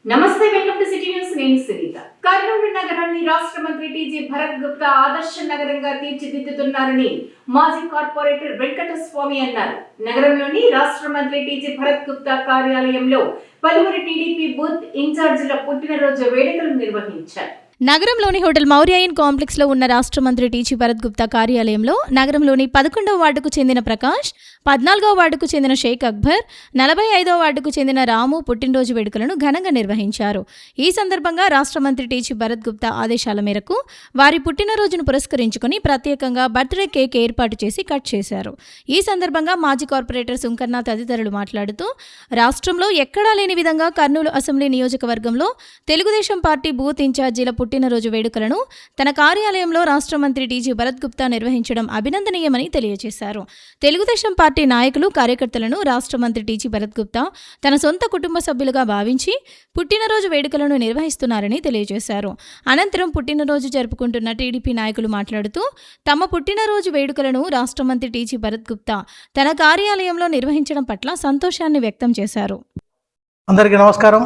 నమస్తే, welcome to city news. నేను సునీత. కర్నూలు నగరాన్ని రాష్ట్ర మంత్రి టీజీ భరత్ గుప్తా ఆదర్శ నగరంగా తీర్చిదిద్దుతున్నారని మాజీ కార్పొరేటర్ వెంకటస్వామి అన్నారు. నగరంలోని రాష్ట్ర మంత్రి టీజీ భరత్ గుప్తా కార్యాలయంలో పలువురు టీడీపీ బూత్ ఇన్ఛార్జీల పుట్టినరోజు వేడుకలు నిర్వహించారు. నగరంలోని హోటల్ మౌర్య ఇన్ కాంప్లెక్స్ లో ఉన్న రాష్ట్ర మంత్రి టీజీ భరత్ గుప్తా కార్యాలయంలో నగరంలోని 11వ వార్డుకు చెందిన ప్రకాష్, 14వ వార్డుకు చెందిన షేక్ అక్బర్, 45వ వార్డుకు చెందిన రాము పుట్టినరోజు వేడుకలను ఘనంగా నిర్వహించారు. ఈ సందర్భంగా రాష్ట్ర మంత్రి టీజీ భరత్ గుప్తా ఆదేశాల మేరకు వారి పుట్టినరోజును పురస్కరించుకుని ప్రత్యేకంగా బర్త్డే కేక్ ఏర్పాటు చేసి కట్ చేశారు. ఈ సందర్భంగా మాజీ కార్పొరేటర్ సుంకన్న తదితరులు మాట్లాడుతూ, రాష్ట్రంలో ఎక్కడా లేని విధంగా కర్నూలు అసెంబ్లీ నియోజకవర్గంలో తెలుగుదేశం పార్టీ బూత్ ఇన్ఛార్జీల పుట్టినరోజు వేడుకలను తన కార్యాలయంలో రాష్ట్ర మంత్రి టీజీ భరత్ గుప్తా నిర్వహించడం అభినందనీయమని తెలియజేశారు. తెలుగుదేశం పార్టీ నాయకులు, కార్యకర్తలను రాష్ట్ర మంత్రి టీజీ భరత్ గుప్తా తన సొంత కుటుంబ సభ్యులుగా భావించి పుట్టినరోజు వేడుకలను నిర్వహిస్తున్నారని తెలియజేశారు. అనంతరం పుట్టినరోజు జరుపుకుంటున్న టీడీపీ నాయకులు మాట్లాడుతూ, తమ పుట్టినరోజు వేడుకలను రాష్ట్ర మంత్రి టీజీ భరత్ గుప్తా తన కార్యాలయంలో నిర్వహించడం పట్ల సంతోషాన్ని వ్యక్తం చేశారు. అందరికీ నమస్కారం.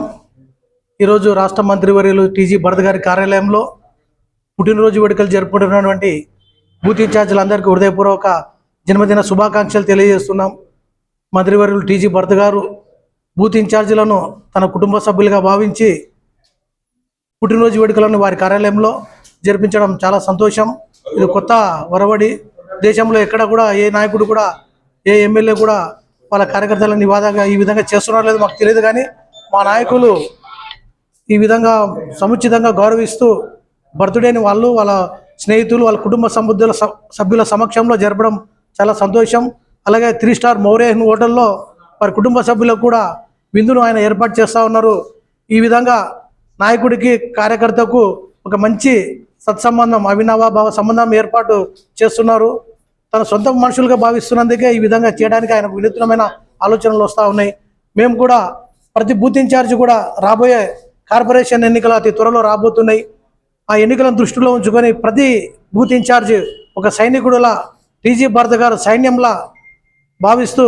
ఈరోజు రాష్ట్ర మంత్రివర్యులు టీజీ భరత్ గారి కార్యాలయంలో పుట్టినరోజు వేడుకలు జరుపుకుంటున్నటువంటి బూత్ ఇన్ఛార్జీలందరికీ హృదయపూర్వక జన్మదిన శుభాకాంక్షలు తెలియజేస్తున్నాం. మంత్రివర్యులు టీజీ భరత్ గారు బూత్ ఇన్ఛార్జీలను తన కుటుంబ సభ్యులుగా భావించి పుట్టినరోజు వేడుకలను వారి కార్యాలయంలో జరిపించడం చాలా సంతోషం. ఇది కొత్త ఒరవడి. దేశంలో ఎక్కడ కూడా ఏ నాయకుడు కూడా, ఏ ఎమ్మెల్యే కూడా వాళ్ళ కార్యకర్తలను ఈ విధంగా చేస్తున్నారో లేదో మాకు తెలియదు, కానీ మా నాయకులు ఈ విధంగా సముచితంగా గౌరవిస్తూ బర్త్డేని వాళ్ళు, వాళ్ళ స్నేహితులు, వాళ్ళ కుటుంబ సభ్యుల సమక్షంలో జరపడం చాలా సంతోషం. అలాగే 3 స్టార్ మౌర్య హోటల్లో వారి కుటుంబ సభ్యులకు కూడా విందును ఆయన ఏర్పాటు చేస్తూ ఉన్నారు. ఈ విధంగా నాయకుడికి, కార్యకర్తకు ఒక మంచి సత్సంబంధం, అవినాభావ సంబంధం ఏర్పాటు చేస్తున్నారు. తన సొంత మనుషులుగా భావిస్తున్నందుకే ఈ విధంగా చేయడానికి ఆయనకు వినూత్నమైన ఆలోచనలు వస్తూ ఉన్నాయి. మేము కూడా ప్రతి బూత్ ఇన్ఛార్జ్ కూడా రాబోయే కార్పొరేషన్ ఎన్నికలు అతి త్వరలో రాబోతున్నాయి. ఆ ఎన్నికలను దృష్టిలో ఉంచుకొని ప్రతి బూత్ ఇన్ఛార్జ్ ఒక సైనికుడులా, టీజీ భరత్ గారు సైన్యంలా భావిస్తూ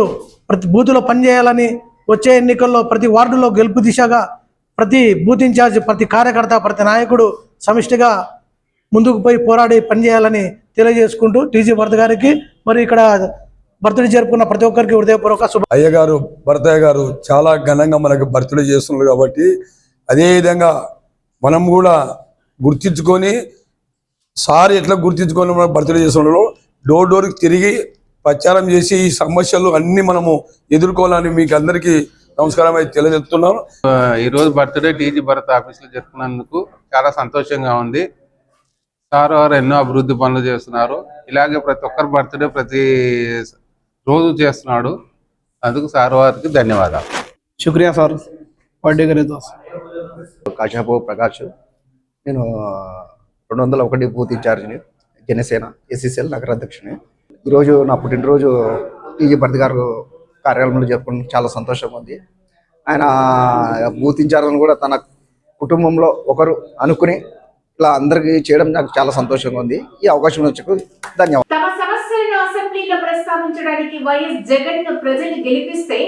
ప్రతి బూతులో పనిచేయాలని, వచ్చే ఎన్నికల్లో ప్రతి వార్డులో గెలుపు దిశగా ప్రతి బూత్ ఇన్ఛార్జ్, ప్రతి కార్యకర్త, ప్రతి నాయకుడు సమిష్టిగా ముందుకు పోయి పోరాడి పనిచేయాలని తెలియజేసుకుంటూ టీజీ భరత్ గారికి, మరి ఇక్కడ బర్త్డే జరుపుకున్న ప్రతి ఒక్కరికి హృదయపూర్వక అయ్యగారు, భరతయ్య గారు చాలా ఘనంగా మనకు బర్త్డే చేస్తున్నారు. కాబట్టి అదేవిధంగా మనం కూడా గుర్తించుకొని, సార్ ఎట్లా గుర్తించుకొని మనం బర్త్డే చేస్తున్నారో డోర్ డోర్కి తిరిగి ప్రచారం చేసి ఈ సమస్యలు అన్నీ మనము ఎదుర్కోవాలని మీకు అందరికీ నమస్కారం అయితే తెలియజేస్తున్నాను. ఈరోజు బర్త్డే టీజీ భరత్ ఆఫీస్లో జరుపుకున్నందుకు చాలా సంతోషంగా ఉంది. సార్ వారు ఎన్నో అభివృద్ధి పనులు చేస్తున్నారు. ఇలాగే ప్రతి ఒక్కరి బర్త్డే ప్రతి రోజు చేస్తున్నాడు. అందుకు సార్ వారికి ధన్యవాదాలు. శుక్రియా సార్. బర్త్డే కరేదో కాశాపు ప్రకాష్. నేను 201 బూత్ ఇన్ఛార్జిని, జనసేన ఎస్సీసీఎల్ నగర అధ్యక్షుని. ఈరోజు నా పుట్టినరోజు టీజీ భరత్ గారు కార్యాలయంలో జరుపుకోవడం చాలా సంతోషంగా ఉంది. ఆయన బూత్ ఇన్ఛార్జ్ని కూడా తన కుటుంబంలో ఒకరు అనుకుని ఇలా అందరికీ చేయడం నాకు చాలా సంతోషంగా ఉంది. ఈ అవకాశం వచ్చేందుకు ధన్యవాదాలు. తమ సమస్యలను అసెంబ్లీలో ప్రస్తావించడానికి వైఎస్ జగన్ ను ప్రజలు గెలిపిస్తే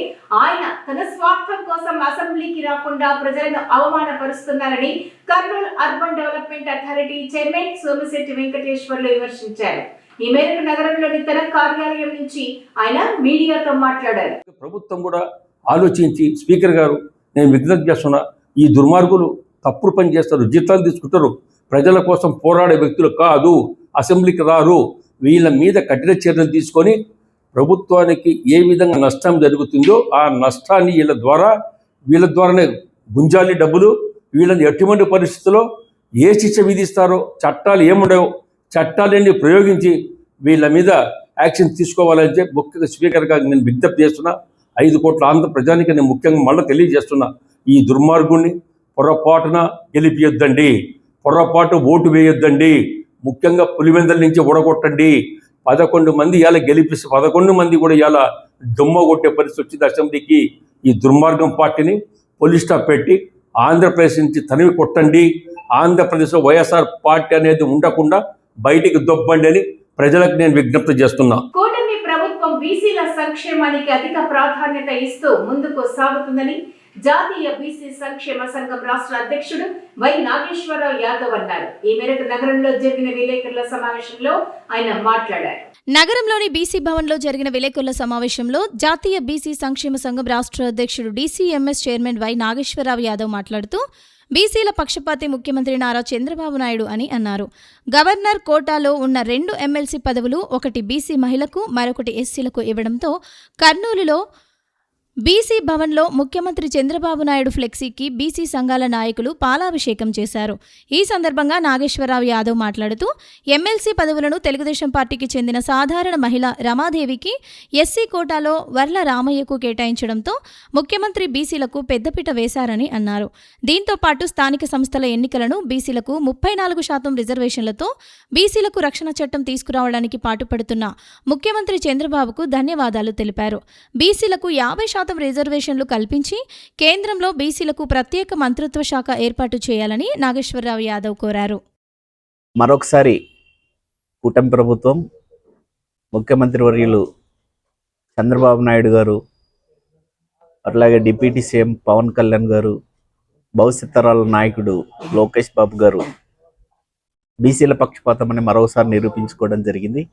ఆయన తన స్వార్థం కోసం అసెంబ్లీకి రాకుండా ప్రజలను అవమానపరుస్తున్నారని Kurnool urban development authority chairman Somisetti Venkateswarlu విమర్శించారు. ఈ మేరకు నగరంలోని తన కార్యాలయం నుంచి ఆయన మీడియాతో మాట్లాడారు. ప్రభుత్వం కూడా ఆలోచించి, స్పీకర్ గారు నేను విజ్ఞప్తి చేస్తున్నా, ఈ దుర్మార్గులు తప్పుడు పని చేస్తారు, జీతాలు తీసుకుంటారు, ప్రజల కోసం పోరాడే వ్యక్తులు కాదు, అసెంబ్లీకి రారు. వీళ్ళ మీద కఠిన చర్యలు తీసుకొని ప్రభుత్వానికి ఏ విధంగా నష్టం జరుగుతుందో ఆ నష్టాన్ని వీళ్ళ ద్వారానే గుంజాలి డబ్బులు. వీళ్ళని ఎటువంటి పరిస్థితుల్లో ఏ శిక్ష విధిస్తారో, చట్టాలు ఏముండవో చట్టాలన్నీ ప్రయోగించి వీళ్ళ మీద యాక్షన్ తీసుకోవాలని చెప్పి ముఖ్యంగా స్పీకర్గా నేను విజ్ఞప్తి చేస్తున్నా. 5 కోట్ల ఆంధ్ర ప్రజానికి నేను ముఖ్యంగా మళ్ళీ తెలియజేస్తున్నా, ఈ దుర్మార్గుణ్ణి పొరపాటున గెలిపియొద్దండి, పొరపాటు ఓటు వేయొద్దండి. ముఖ్యంగా పులివెందల నుంచి ఓడగొట్టండి. 11 మంది ఇలా గెలిపిస్తే 11 మంది కూడా ఇలా దొమ్మ కొట్టే పరిస్థితి వచ్చింది అసెంబ్లీకి. ఈ దుర్మార్గం పార్టీని పోలీస్ స్టాప్ పెట్టి ఆంధ్రప్రదేశ్ నుంచి తనివి కొట్టండి. ఆంధ్రప్రదేశ్లో వైఎస్ఆర్ పార్టీ అనేది ఉండకుండా బయటికి దొబ్బండి అని ప్రజలకు నేను విజ్ఞప్తి చేస్తున్నా. కూటమి ప్రభుత్వం బీసీల సంక్షేమానికి అధిక ప్రాధాన్యత ఇస్తూ ముందుకు సాగుతుందని జాతీయ బీసీ సంక్షేమ సంఘం రాష్ట్ర అధ్యక్షుడు వై నాగేశ్వరరావు యాదవ్ అన్నారు. ఈ మేరకు నగరంలో జరిగిన విలేకరుల సమావేశంలో ఆయన మాట్లాడారు. నగరంలోని బీసీ భవన్లో జరిగిన విలేకరుల సమావేశంలో జాతీయ బీసీ సంక్షేమ సంఘం రాష్ట్ర అధ్యక్షుడు DCMS chairman Y Nageswararao Yadav మాట్లాడుతూ బీసీల పక్షపాతి ముఖ్యమంత్రి నారా చంద్రబాబు నాయుడు అని అన్నారు. గవర్నర్ కోటాలో ఉన్న 2 ఎమ్మెల్సీ పదవులు ఒకటి బీసీ మహిళకు మరొకటి ఎస్సీలకు ఇవ్వడంతో కర్నూలులో బీసీ భవన్లో ముఖ్యమంత్రి చంద్రబాబు నాయుడు ఫ్లెక్సీకి బీసీ సంఘాల నాయకులు పాలాభిషేకం చేశారు. ఈ సందర్భంగా నాగేశ్వరరావు యాదవ్ మాట్లాడుతూ ఎమ్మెల్సీ పదవులను తెలుగుదేశం పార్టీకి చెందిన సాధారణ మహిళ రమాదేవికి, ఎస్సీ కోటాలో వర్ల రామయ్యకు కేటాయించడంతో ముఖ్యమంత్రి బీసీలకు పెద్దపీట వేశారని అన్నారు. దీంతో పాటు స్థానిక సంస్థల ఎన్నికలను బీసీలకు 34% రిజర్వేషన్లతో బీసీలకు రక్షణ చట్టం తీసుకురావడానికి పాటుపడుతున్న ముఖ్యమంత్రి చంద్రబాబుకు ధన్యవాదాలు తెలిపారు. బీసీలకు 50% రిజర్వేషన్లు కల్పించి కేంద్రంలో బీసీలకు ప్రత్యేక మంత్రిత్వ శాఖ ఏర్పాటు చేయాలని నాగేశ్వరరావు యాదవ్ కోరారు. మరొకసారి కూటమి ప్రభుత్వం, ముఖ్యమంత్రి వర్యులు చంద్రబాబు నాయుడు గారు, అట్లాగే డిప్యూటీ సీఎం పవన్ కళ్యాణ్ గారు, భవిష్యత్ తరాల నాయకుడు లోకేష్ బాబు గారు బీసీల పక్షపాతం అని మరోసారి నిరూపించుకోవడం జరిగింది.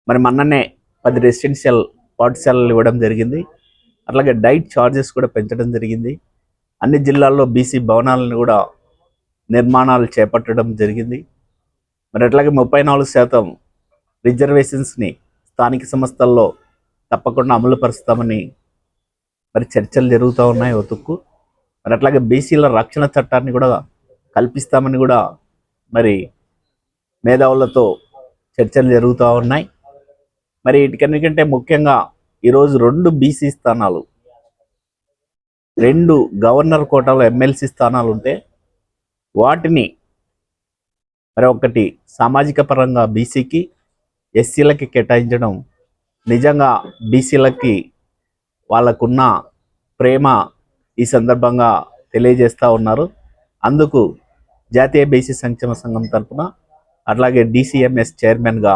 మరి మొన్ననే 10 రెసిడెన్షియల్ పాఠశాలలు ఇవ్వడం జరిగింది. అట్లాగే డైట్ ఛార్జెస్ కూడా పెంచడం జరిగింది. అన్ని జిల్లాల్లో బీసీ భవనాలను కూడా నిర్మాణాలు చేపట్టడం జరిగింది. మరి అట్లాగే 34% రిజర్వేషన్స్ని స్థానిక సంస్థల్లో తప్పకుండా అమలు పరుస్తామని మరి చర్చలు జరుగుతూ ఉన్నాయి ఒతుక్కు. మరి అట్లాగే బీసీల రక్షణ చట్టాన్ని కూడా కల్పిస్తామని కూడా మరి మేధావులతో చర్చలు జరుగుతూ ఉన్నాయి. మరి వీటికన్నికంటే ముఖ్యంగా ఈరోజు 2 బీసీ స్థానాలు, 2 గవర్నర్ కోటాలో ఎమ్మెల్సీ స్థానాలు ఉంటే వాటిని మరి ఒకటి సామాజిక పరంగా బీసీకి, ఎస్సీలకి కేటాయించడం నిజంగా బీసీలకి వాళ్ళకున్న ప్రేమ ఈ సందర్భంగా తెలియజేస్తూ ఉన్నారు. అందుకు జాతీయ బీసీ సంక్షేమ సంఘం తరఫున అట్లాగే డీసీఎంఎస్ చైర్మన్గా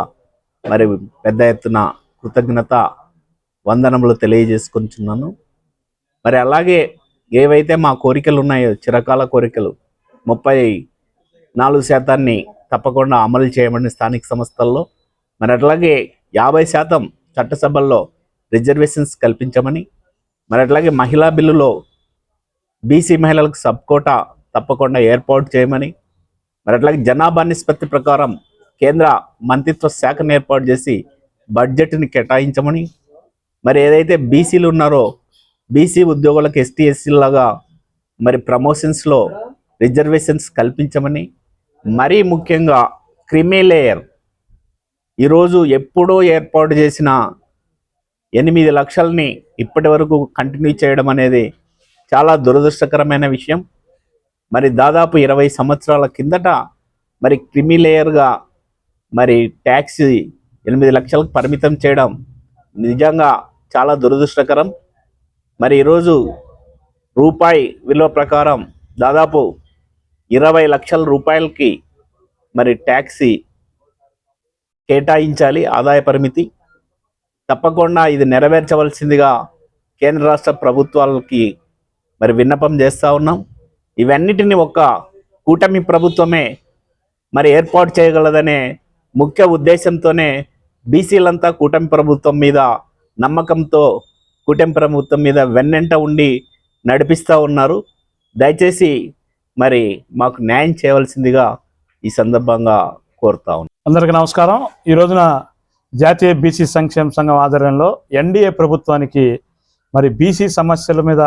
మరి పెద్ద ఎత్తున కృతజ్ఞత వందనములు తెలియజేసుకుంటున్నాను. మరి అలాగే ఏవైతే మా కోరికలు ఉన్నాయో, చిరకాల కోరికలు 34% తప్పకుండా అమలు చేయమని స్థానిక సంస్థల్లో, మరి అట్లాగే 50% చట్టసభల్లో రిజర్వేషన్స్ కల్పించమని, మరి అట్లాగే మహిళా బిల్లులో బీసీ మహిళలకు సబ్ కోటా తప్పకుండా ఏర్పాటు చేయమని, మరి అట్లాగే జనాభా నిష్పత్తి ప్రకారం కేంద్ర మంత్రిత్వ శాఖను ఏర్పాటు చేసి బడ్జెట్ని కేటాయించమని, మరి ఏదైతే బీసీలు ఉన్నారో బీసీ ఉద్యోగులకు ఎస్టీ ఎస్సీలాగా మరి ప్రమోషన్స్లో రిజర్వేషన్స్ కల్పించమని, మరీ ముఖ్యంగా క్రిమీ లేయర్ ఈరోజు ఎప్పుడో ఏర్పాటు చేసిన 8 లక్షల్ని ఇప్పటి వరకు కంటిన్యూ చేయడం అనేది చాలా దురదృష్టకరమైన విషయం. మరి దాదాపు 20 సంవత్సరాల కిందట మరి క్రిమీ లేయర్గా మరి ట్యాక్స్ 8 లక్షలకు పరిమితం చేయడం నిజంగా చాలా దురదృష్టకరం. మరి ఈరోజు రూపాయి విలువ ప్రకారం దాదాపు 20 లక్షల రూపాయలకి మరి ట్యాక్స్ కేటాయించాలి ఆదాయ పరిమితి. తప్పకుండా ఇది నెరవేర్చవలసిందిగా కేంద్ర రాష్ట్ర ప్రభుత్వాలకి మరి విన్నపం చేస్తూ ఉన్నాం. ఇవన్నిటిని ఒక్క కూటమి ప్రభుత్వమే మరి ఏర్పాటు చేయగలదనే ముఖ్య ఉద్దేశంతోనే బీసీలంతా కూటమి ప్రభుత్వం మీద నమ్మకంతో కూటమి ప్రభుత్వం మీద వెన్నెంట ఉండి నడిపిస్తూ ఉన్నారు. దయచేసి మరి మాకు న్యాయం చేయవలసిందిగా ఈ సందర్భంగా కోరుతా ఉన్నాను. అందరికీ నమస్కారం. ఈ రోజున జాతీయ బీసీ సంక్షేమ సంఘం ఆధ్వర్యంలో ఎన్డీఏ ప్రభుత్వానికి మరి బీసీ సమస్యల మీద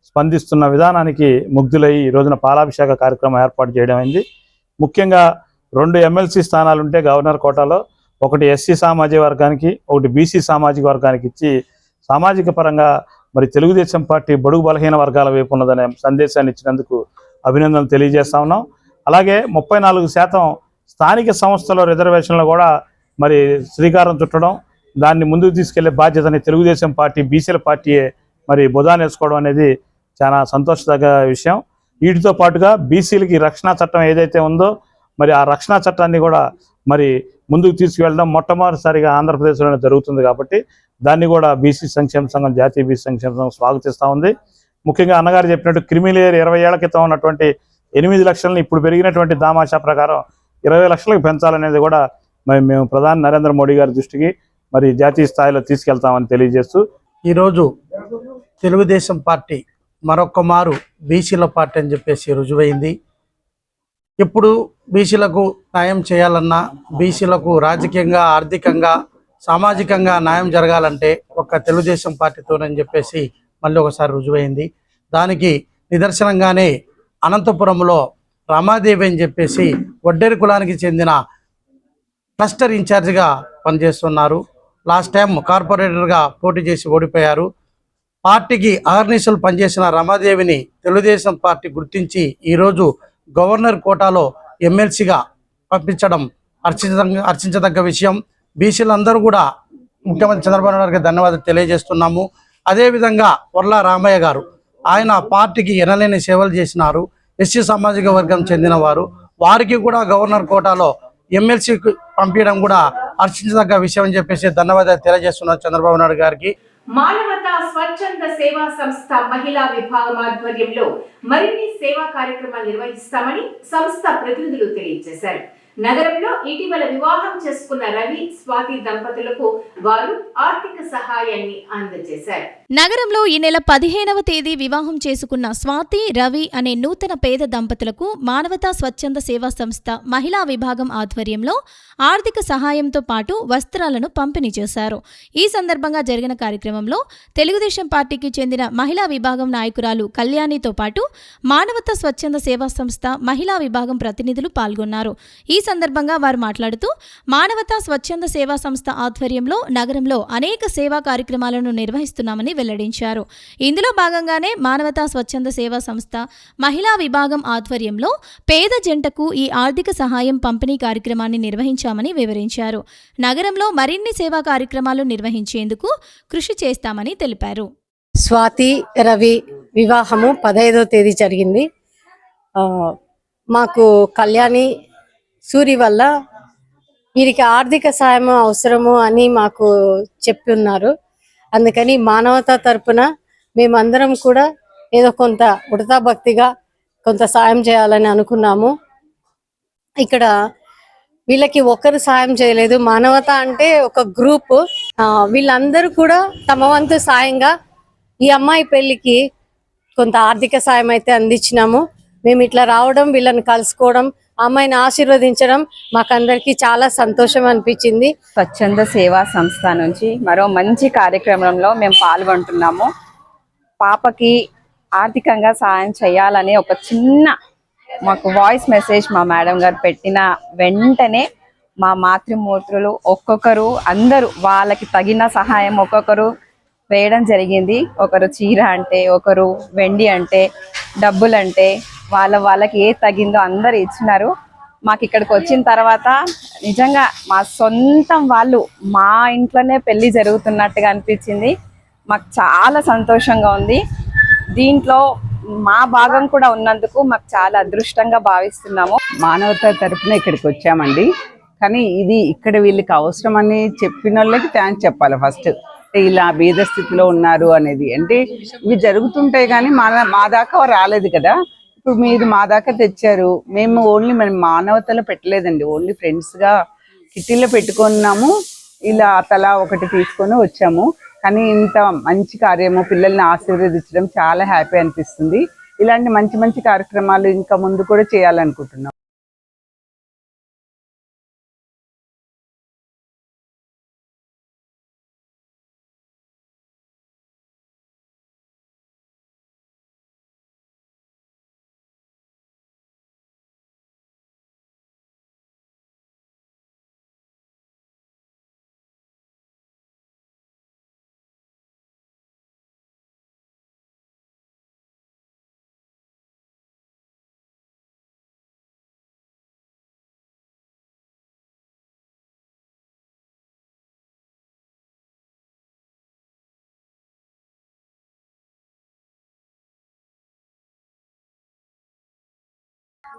స్పందిస్తున్న విధానానికి ముగ్ధులై ఈ రోజున పాలాభిషేక కార్యక్రమం ఏర్పాటు చేయడం అయింది. ముఖ్యంగా 2 ఎమ్మెల్సీ స్థానాలు ఉంటే గవర్నర్ కోటాలో, ఒకటి ఎస్సీ సామాజిక వర్గానికి, ఒకటి బీసీ సామాజిక వర్గానికి ఇచ్చి సామాజిక పరంగా మరి తెలుగుదేశం పార్టీ బడుగు బలహీన వర్గాల వైపు ఉన్నదనే సందేశాన్ని ఇచ్చినందుకు అభినందనలు తెలియజేస్తా ఉన్నాం. అలాగే 34% స్థానిక సంస్థల రిజర్వేషన్లు కూడా మరి శ్రీకారం చుట్టడం, దాన్ని ముందుకు తీసుకెళ్లే బాధ్యతని తెలుగుదేశం పార్టీ బీసీల పార్టీయే మరి బుధానేసుకోవడం అనేది చాలా సంతోషదగ్గ విషయం. వీటితో పాటుగా బీసీలకి రక్షణ చట్టం ఏదైతే ఉందో మరి ఆ రక్షణ చట్టాన్ని కూడా మరి ముందుకు తీసుకువెళ్ళడం మొట్టమొదటిసారిగా ఆంధ్రప్రదేశ్లోనే జరుగుతుంది. కాబట్టి దాన్ని కూడా బీసీ సంక్షేమ సంఘం, జాతీయ బీసీ సంక్షేమ సంఘం స్వాగతిస్తూ ఉంది. ముఖ్యంగా అన్నగారు చెప్పినట్టు క్రిమిలేయర్ 20 ఏళ్ల క్రితం ఉన్నటువంటి 8 లక్షలని ఇప్పుడు పెరిగినటువంటి దామాషా ప్రకారం 20 లక్షలకు పెంచాలనేది కూడా మరి మేము ప్రధాని నరేంద్ర మోడీ గారి దృష్టికి మరి జాతీయ స్థాయిలో తీసుకెళ్తామని తెలియజేస్తూ ఈరోజు తెలుగుదేశం పార్టీ మరొక్క మారు బీసీల పార్టీ అని చెప్పేసి రుజువైంది. ఇప్పుడు బీసీలకు న్యాయం చేయాలన్నా, బీసీలకు రాజకీయంగా, ఆర్థికంగా, సామాజికంగా న్యాయం జరగాలంటే ఒక్క తెలుగుదేశం పార్టీతోనని చెప్పేసి మళ్ళీ ఒకసారి రుజువైంది. దానికి నిదర్శనంగానే అనంతపురంలో రమాదేవి అని చెప్పేసి వడ్డేరు కులానికి చెందిన క్లస్టర్ ఇన్ఛార్జిగా పనిచేస్తున్నారు. లాస్ట్ టైం కార్పొరేటర్గా పోటీ చేసి ఓడిపోయారు. పార్టీకి అహర్నిశలు పనిచేసిన రమాదేవిని తెలుగుదేశం పార్టీ గుర్తించి ఈరోజు గవర్నర్ కోటాలో ఎమ్మెల్సీగా పంపించడం హర్షించదగ్గ విషయం. బీసీలందరూ కూడా ముఖ్యమంత్రి చంద్రబాబు నాయుడు గారికి ధన్యవాదాలు తెలియజేస్తున్నాము. అదేవిధంగా వర్ల రామయ్య గారు, ఆయన పార్టీకి ఎనలేని సేవలు చేసినారు. ఎస్సీ సామాజిక వర్గం చెందిన వారు, వారికి కూడా గవర్నర్ కోటాలో ఎమ్మెల్సీకి పంపించడం కూడా హర్షించదగ్గ విషయం అని చెప్పేసి ధన్యవాదాలు తెలియజేస్తున్నారు చంద్రబాబు నాయుడు గారికి. మానవతా స్వచ్ఛంద సేవా సంస్థ మహిళా విభాగం ఆధ్వర్యంలో మరిన్ని సేవా కార్యక్రమాలు నిర్వహిస్తామని సంస్థ ప్రతినిధులు తెలియజేశారు. నగరంలో ఇటీవల వివాహం చేసుకున్న రవి, స్వాతి దంపతులకు వారు ఆర్థిక సహాయాన్ని అందజేశారు. నగరంలో ఈ నెల 15వ తేదీ వివాహం చేసుకున్న స్వాతి, రవి అనే నూతన పేద దంపతులకు మానవతా స్వచ్ఛంద సేవా సంస్థ మహిళా విభాగం ఆధ్వర్యంలో ఆర్థిక సహాయంతో పాటు వస్త్రాలను పంపిణీ చేశారు. ఈ సందర్భంగా జరిగిన కార్యక్రమంలో తెలుగుదేశం పార్టీకి చెందిన మహిళా విభాగం నాయకురాలు కళ్యాణితో పాటు మానవతా స్వచ్ఛంద సేవా సంస్థ మహిళా విభాగం ప్రతినిధులు పాల్గొన్నారు. ఈ సందర్భంగా వారు మాట్లాడుతూ మానవతా స్వచ్ఛంద సేవా సంస్థ ఆధ్వర్యంలో నగరంలో అనేక సేవా కార్యక్రమాలను నిర్వహిస్తున్నామని వెల్లడించారు. ఇందులో భాగంగానే మానవతా స్వచ్ఛంద సేవా సంస్థ మహిళా విభాగం ఆధ్వర్యంలో పేద జంటకు ఈ ఆర్థిక సహాయం పంపిణీ కార్యక్రమాన్ని నిర్వహించామని వివరించారు. నగరంలో మరిన్ని సేవా కార్యక్రమాలు నిర్వహించేందుకు కృషి చేస్తామని తెలిపారు. స్వాతి, రవి వివాహము 15వ తేదీ జరిగింది. మాకు కళ్యాణి, సూరి వల్ల వీరికి ఆర్థిక సాయం అవసరము అని మాకు చెప్పి ఉన్నారు. అందుకని మానవతా తరపున మేమందరం కూడా ఏదో కొంత ఉడతా భక్తిగా కొంత సాయం చేయాలని అనుకున్నాము. ఇక్కడ వీళ్ళకి ఒకరు సాయం చేయలేదు. మానవత అంటే ఒక గ్రూప్. వీళ్ళందరూ కూడా తమ వంతు సాయంగా ఈ అమ్మాయి పెళ్లికి కొంత ఆర్థిక సాయం అయితే అందించినాము. మేము ఇట్లా రావడం, వీళ్ళని కలుసుకోవడం, అమ్మాయిని ఆశీర్వదించడం మాకందరికి చాలా సంతోషం అనిపించింది. స్వచ్ఛంద సేవా సంస్థ నుంచి మరో మంచి కార్యక్రమంలో మేము పాల్గొంటున్నాము. పాపకి ఆర్థికంగా సాయం చేయాలని ఒక చిన్న మాకు వాయిస్ మెసేజ్ మా మేడం గారు పెట్టిన వెంటనే మా మాతృమూర్తులు ఒక్కొక్కరు అందరూ వాళ్ళకి తగిన సహాయం ఒక్కొక్కరు వేయడం జరిగింది. ఒకరు చీర అంటే, ఒకరు వెండి అంటే, డబ్బులు అంటే వాళ్ళకి ఏ తగిందో అందరు ఇచ్చినారు. మాకు ఇక్కడికి వచ్చిన తర్వాత నిజంగా మా సొంతం వాళ్ళు మా ఇంట్లోనే పెళ్లి జరుగుతున్నట్టుగా అనిపించింది. మాకు చాలా సంతోషంగా ఉంది. దీంట్లో మా భాగం కూడా ఉన్నందుకు మాకు చాలా అదృష్టంగా భావిస్తున్నాము. మానవతా తరపున ఇక్కడికి వచ్చామండి. కానీ ఇది ఇక్కడ వీళ్ళకి అవసరం అని చెప్పిన వాళ్ళకి థ్యాంక్స్ చెప్పాలి ఫస్ట్. ఇలా బీద స్థితిలో ఉన్నారు అనేది అంటే ఇవి జరుగుతుంటాయి కానీ మా దాకా రాలేదు కదా. ఇప్పుడు మీరు మా దాకా తెచ్చారు. మేము ఓన్లీ మనం మానవతలో పెట్టలేదండి, ఓన్లీ ఫ్రెండ్స్గా కిట్టీలో పెట్టుకున్నాము. ఇలా తలా ఒకటి తీసుకొని వచ్చాము. కానీ ఇంత మంచి కార్యము పిల్లల్ని ఆశీర్వదించడం చాలా హ్యాపీ అనిపిస్తుంది. ఇలాంటి మంచి మంచి కార్యక్రమాలు ఇంకా ముందు కూడా చేయాలనుకుంటున్నాం.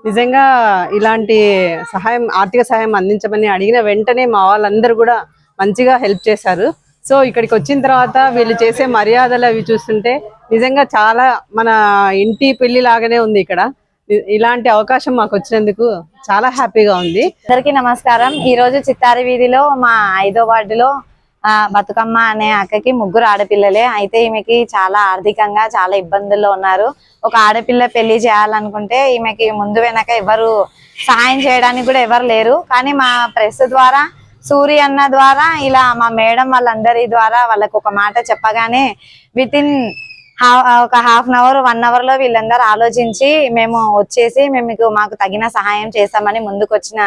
నిజంగా ఇలాంటి సహాయం, ఆర్థిక సహాయం అందించమని అడిగిన వెంటనే మా వాళ్ళందరూ కూడా మంచిగా హెల్ప్ చేశారు. సో ఇక్కడికి వచ్చిన తర్వాత వీళ్ళు చేసే మర్యాదలు అవి చూస్తుంటే నిజంగా చాలా మన ఇంటి పెళ్లి లాగానే ఉంది ఇక్కడ. ఇలాంటి అవకాశం మాకు వచ్చినందుకు చాలా హ్యాపీగా ఉంది. అందరికీ నమస్కారం. ఈ రోజు చిత్తారి వీధిలో మా 5వ వార్డులో బతుకమ్మ అనే అక్కకి 3 ఆడపిల్లలే. అయితే ఈమెకి చాలా ఆర్థికంగా చాలా ఇబ్బందుల్లో ఉన్నారు. ఒక ఆడపిల్ల పెళ్లి చేయాలనుకుంటే ఈమెకి ముందు వెనక ఎవరు సహాయం చేయడానికి కూడా ఎవరు లేరు. కానీ మా ప్రెస్ ద్వారా, సూరి అన్న ద్వారా, ఇలా మా మేడం వాళ్ళందరి ద్వారా వాళ్ళకు ఒక మాట చెప్పగానే వితిన్ ఒక హాఫ్ అన్ అవర్ 1 అవర్ లో వీళ్ళందరూ ఆలోచించి మేము వచ్చేసి మాకు తగిన సహాయం చేస్తామని ముందుకొచ్చిన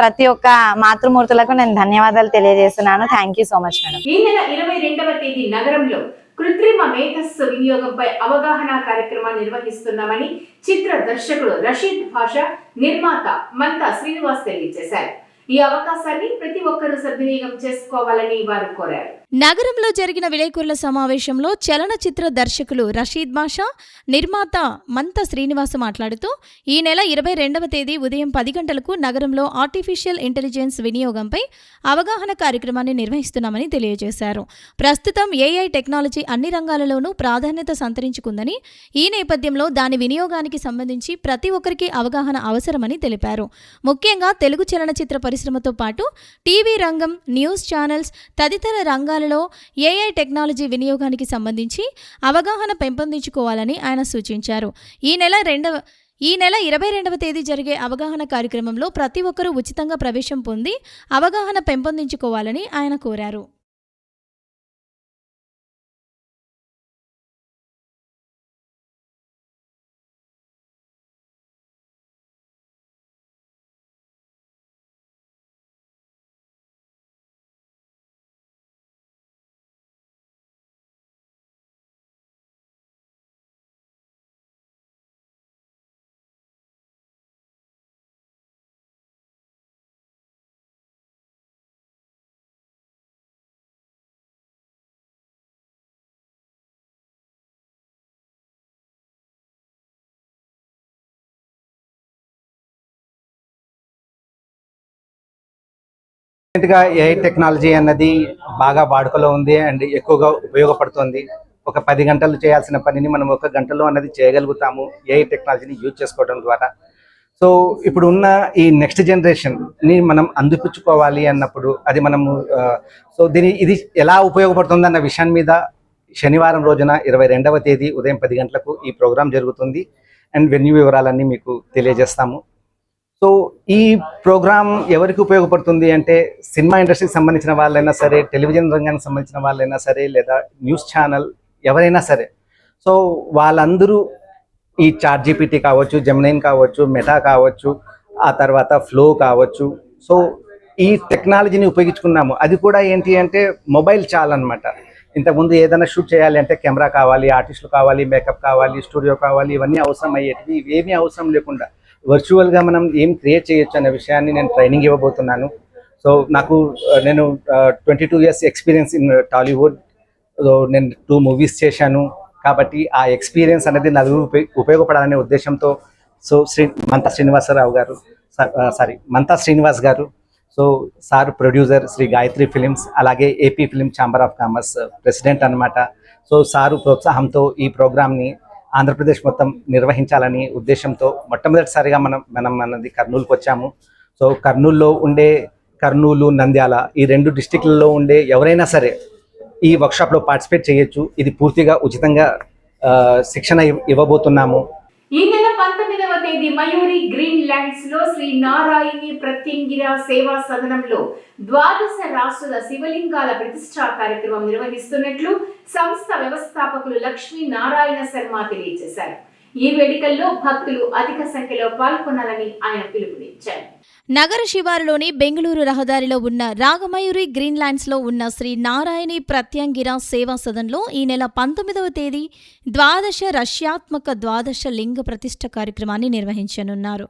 ప్రతి ఒక్క మాతృమూర్తులకు నేను ధన్యవాదాలు తెలియజేస్తున్నాను. Thank you so much madam. ఈ నెల 22వ తేదీ నగరంలో కృత్రిమ మేధస్సు వినియోగంపై అవగాహన కార్యక్రమాన్ని నిర్వహిస్తున్నామని చిత్ర దర్శకుడు రషీద్ భాషా, నిర్మాత మంతా శ్రీనివాస్ తెలియజేశారు. ఈ అవకాశాన్ని ప్రతి ఒక్కరూ సద్వినియోగం చేసుకోవాలని వారు కోరారు. నగరంలో జరిగిన విలేకరుల సమావేశంలో చలనచిత్ర దర్శకులు రషీద్ బాషా, నిర్మాత మంతా శ్రీనివాస్ మాట్లాడుతూ ఈ నెల 22వ తేదీ ఉదయం 10 గంటలకు నగరంలో ఆర్టిఫిషియల్ ఇంటెలిజెన్స్ వినియోగంపై అవగాహన కార్యక్రమాన్ని నిర్వహిస్తున్నామని తెలియజేశారు. ప్రస్తుతం ఏఐ టెక్నాలజీ అన్ని రంగాలలోనూ ప్రాధాన్యత సంతరించుకుందని, ఈ నేపథ్యంలో దాని వినియోగానికి సంబంధించి ప్రతి ఒక్కరికి అవగాహన అవసరమని తెలిపారు. ముఖ్యంగా తెలుగు చలనచిత్ర పరిశ్రమతో పాటు టీవీ రంగం, న్యూస్ ఛానల్స్ తదితర రంగాలలో ఏఐ టెక్నాలజీ వినియోగానికి సంబంధించి అవగాహన పెంపొందించుకోవాలని ఆయన సూచించారు. ఈ నెల 22వ తేదీ జరిగే అవగాహన కార్యక్రమంలో ప్రతి ఒక్కరూ ఉచితంగా ప్రవేశం పొంది అవగాహన పెంపొందించుకోవాలని ఆయన కోరారు. గా ఏఐ టెక్నాలజీ అన్నది బాగా వాడుకలో ఉంది అండ్ ఎక్కువగా ఉపయోగపడుతుంది. ఒక 10 గంటలు చేయాల్సిన పనిని మనం 1 గంటలో అన్నది చేయగలుగుతాము ఏఐ టెక్నాలజీని యూజ్ చేసుకోవడం ద్వారా. సో ఇప్పుడు ఉన్న ఈ నెక్స్ట్ జనరేషన్ని మనం అందిపుచ్చుకోవాలి అన్నప్పుడు అది మనము ఇది ఎలా ఉపయోగపడుతుంది అన్న విషయం మీద శనివారం రోజున 22వ తేదీ ఉదయం 10 గంటలకు ఈ ప్రోగ్రాం జరుగుతుంది. అండ్ వెన్యూ వివరాలన్నీ మీకు తెలియజేస్తాము. సో ఈ ప్రోగ్రామ్ ఎవరికి ఉపయోగపడుతుంది అంటే సినిమా ఇండస్ట్రీకి సంబంధించిన వాళ్ళైనా సరే, టెలివిజన్ రంగానికి సంబంధించిన వాళ్ళైనా సరే, లేదా న్యూస్ ఛానల్ ఎవరైనా సరే. సో వాళ్ళందరూ ఈ ChatGPT కావచ్చు, జెమినైన్ కావచ్చు, మెటా కావచ్చు, ఆ తర్వాత ఫ్లో కావచ్చు. సో ఈ టెక్నాలజీని ఉపయోగించుకున్నాము. అది కూడా ఏంటి అంటే మొబైల్ చాలన్నమాట. ఇంతకుముందు ఏదైనా షూట్ చేయాలి అంటే కెమెరా కావాలి, ఆర్టిస్టులు కావాలి, మేకప్ కావాలి, స్టూడియో కావాలి, ఇవన్నీ అవసరం అయ్యేటివి. ఇవేమీ అవసరం లేకుండా వర్చువల్గా మనం ఏం క్రియేట్ చేయొచ్చు అనే విషయాన్ని నేను ట్రైనింగ్ ఇవ్వబోతున్నాను. సో నేను 22 years ఎక్స్పీరియన్స్ ఇన్ టాలీవుడ్. నేను 2 movies చేశాను. కాబట్టి ఆ ఎక్స్పీరియన్స్ అనేది నలుగురు ఉపయోగపడాలనే ఉద్దేశంతో మంతా శ్రీనివాస్ గారు, so sir producer, Shri Gayatri films, అలాగే AP film chamber of commerce president అన్నమాట. సో సారు ప్రోత్సాహంతో ఈ ప్రోగ్రామ్ని ఆంధ్రప్రదేశ్ మొత్తం నిర్వహించాలని ఉద్దేశంతో మొట్టమొదటిసారిగా మనం అన్నది కర్నూలుకి వచ్చాము. సో కర్నూలు, నంద్యాల ఈ 2 డిస్టిక్లలో ఉండే ఎవరైనా సరే ఈ వర్క్షాప్లో పార్టిసిపేట్ చేయొచ్చు. ఇది పూర్తిగా ఉచితంగా శిక్షణ ఇవ్వబోతున్నాము. ఈ నెల 19వ తేదీ మయూరి గ్రీన్ ల్యాండ్స్ లో శ్రీ నారాయణి ప్రత్యంగిర సేవా సదనంలో 12 రాష్ట్రాల శివలింగాల ప్రతిష్ఠా కార్యక్రమం నిర్వహిస్తున్నట్లు సంస్థ వ్యవస్థాపకులు లక్ష్మీ నారాయణ శర్మ తెలియజేశారు. ఈ వేడుకల్లో భక్తులు అధిక సంఖ్యలో పాల్గొనాలని ఆయన పిలుపునిచ్చారు. నగర శివారులోని బెంగళూరు రహదారిలో ఉన్న రాగమయూరి గ్రీన్ ల్యాండ్స్లో ఉన్న శ్రీ నారాయణి ప్రత్యంగిర సేవా సదన్లో ఈ నెల 19వ తేదీ 12 రష్యాత్మక 12 లింగ ప్రతిష్ఠ కార్యక్రమాన్ని నిర్వహించనున్నారు.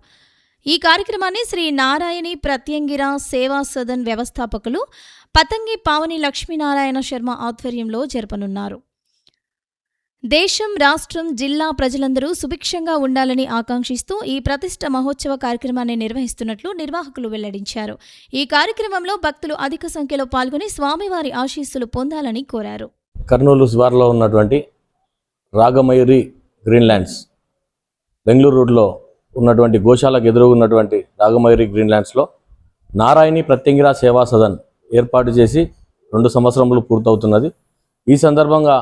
ఈ కార్యక్రమాన్ని శ్రీ నారాయణి ప్రత్యంగిర సేవా సదన్ వ్యవస్థాపకులు పతంగి పావని లక్ష్మీనారాయణ శర్మ ఆధ్వర్యంలో జరపనున్నారు. దేశం, రాష్ట్రం, జిల్లా ప్రజలందరూ సుభిక్షంగా ఉండాలని ఆకాంక్షిస్తూ ఈ ప్రతిష్ఠ మహోత్సవ కార్యక్రమాన్ని నిర్వహిస్తున్నట్లు నిర్వాహకులు వెల్లడించారు. ఈ కార్యక్రమంలో భక్తులు అధిక సంఖ్యలో పాల్గొని స్వామివారి ఆశీస్సులు పొందాలని కోరారు. కర్నూలు శివార్లో ఉన్నటువంటి రాగమయూరి గ్రీన్లాండ్స్, బెంగళూరు రోడ్లో ఉన్నటువంటి గోశాలకు ఎదురుగా ఉన్నటువంటి రాగమయూరి గ్రీన్లాండ్స్లో నారాయణి ప్రత్యంగిరా సేవా సదన్ ఏర్పాటు చేసి 2 సంవత్సరములు పూర్తవుతున్నది. ఈ సందర్భంగా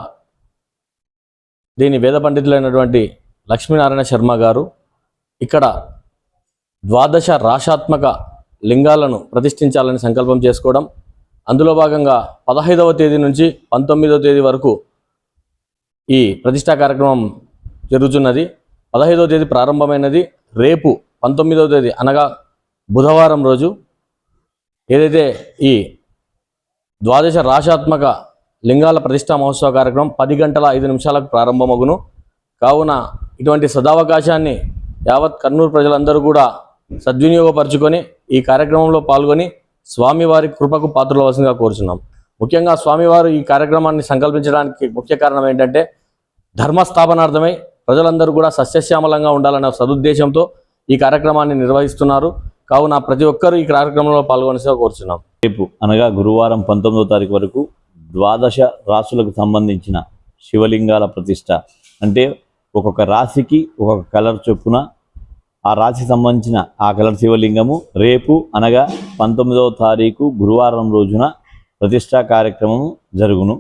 దీని వేద పండితులైనటువంటి లక్ష్మీనారాయణ శర్మ గారు ఇక్కడ 12 రాశాత్మక లింగాలను ప్రతిష్ఠించాలని సంకల్పం చేసుకోవడం, అందులో భాగంగా 15వ తేదీ నుంచి 19వ తేదీ వరకు ఈ ప్రతిష్టా కార్యక్రమం జరుగుతున్నది. 15వ తేదీ ప్రారంభమైనది. రేపు 19వ తేదీ అనగా బుధవారం రోజు ఏదైతే ఈ 12 రాశాత్మక లింగాల ప్రతిష్టా మహోత్సవ కార్యక్రమం 10 గంటల 5 నిమిషాలకు ప్రారంభమగును. కావున ఇటువంటి సదావకాశాన్ని యావత్ కర్నూలు ప్రజలందరూ కూడా సద్వినియోగపరుచుకొని ఈ కార్యక్రమంలో పాల్గొని స్వామివారి కృపకు పాత్రలవలసిందిగా కోరుచున్నాం. ముఖ్యంగా స్వామివారు ఈ కార్యక్రమాన్ని సంకల్పించడానికి ముఖ్య కారణం ఏంటంటే ధర్మస్థాపనార్థమై ప్రజలందరూ కూడా సస్యశ్యామలంగా ఉండాలనే సదుద్దేశంతో ఈ కార్యక్రమాన్ని నిర్వహిస్తున్నారు. కావున ప్రతి ఒక్కరూ ఈ కార్యక్రమంలో పాల్గొనేసిగా కోరుచున్నాం. రేపు అనగా గురువారం 19వ తారీఖు వరకు 12 రాశులకు సంబంధించిన శివలింగాల ప్రతిష్ట, అంటే ఒక్కొక్క రాశికి ఒక్కొక్క కలర్ చొప్పున ఆ రాశికి సంబంధించిన ఆ కలర్ శివలింగము రేపు అనగా 19వ తారీఖు గురువారం రోజున ప్రతిష్టా కార్యక్రమము జరుగును.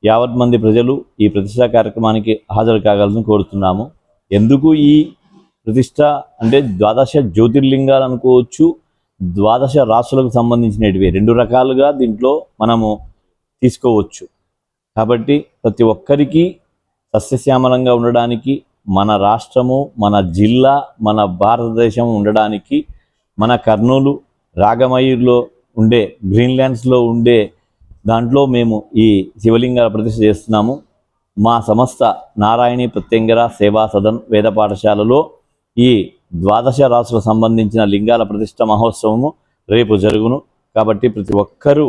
యావత్ మంది ప్రజలు ఈ ప్రతిష్టా కార్యక్రమానికి హాజరు కాగలని కోరుతున్నాము. ఎందుకు ఈ ప్రతిష్ట అంటే 12 జ్యోతిర్లింగాలు అనుకోవచ్చు, 12 రాశులకు సంబంధించినవి 2 రకాలుగా దీంట్లో మనము తీసుకోవచ్చు. కాబట్టి ప్రతి ఒక్కరికి సస్యశ్యామలంగా ఉండడానికి, మన రాష్ట్రము, మన జిల్లా, మన భారతదేశం ఉండడానికి మన కర్నూలు రాగమయూర్లో ఉండే గ్రీన్లాండ్స్లో ఉండే దాంట్లో మేము ఈ శివలింగాల ప్రతిష్ఠ చేస్తున్నాము. మా సంస్థ నారాయణి ప్రత్యంగిరా సేవా సదన్ వేద పాఠశాలలో ఈ 12 రాశులకు సంబంధించిన లింగాల ప్రతిష్ఠ మహోత్సవము రేపు జరుగును. కాబట్టి ప్రతి ఒక్కరూ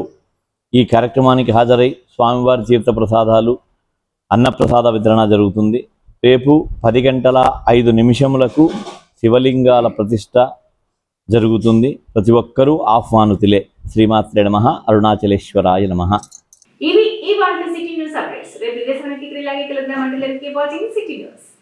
ఈ కార్యక్రమానికి హాజరై స్వామివారి తీర్థ ప్రసాదాలు, అన్నప్రసాద వితరణ జరుగుతుంది. రేపు 10 గంటల 5 నిమిషములకు శివలింగాల ప్రతిష్ఠ జరుగుతుంది. ప్రతి ఒక్కరూ ఆహ్వానుతులే. శ్రీమాత్రే నమః. అరుణాచలేశ్వరాయ నమః. ఇవి ఇవాళ సిటీ న్యూస్ అప్డేట్స్. రేపు ఇదే సమయానికి ఇలాగే కలుద్దాం. అంటే సిటీ న్యూస్.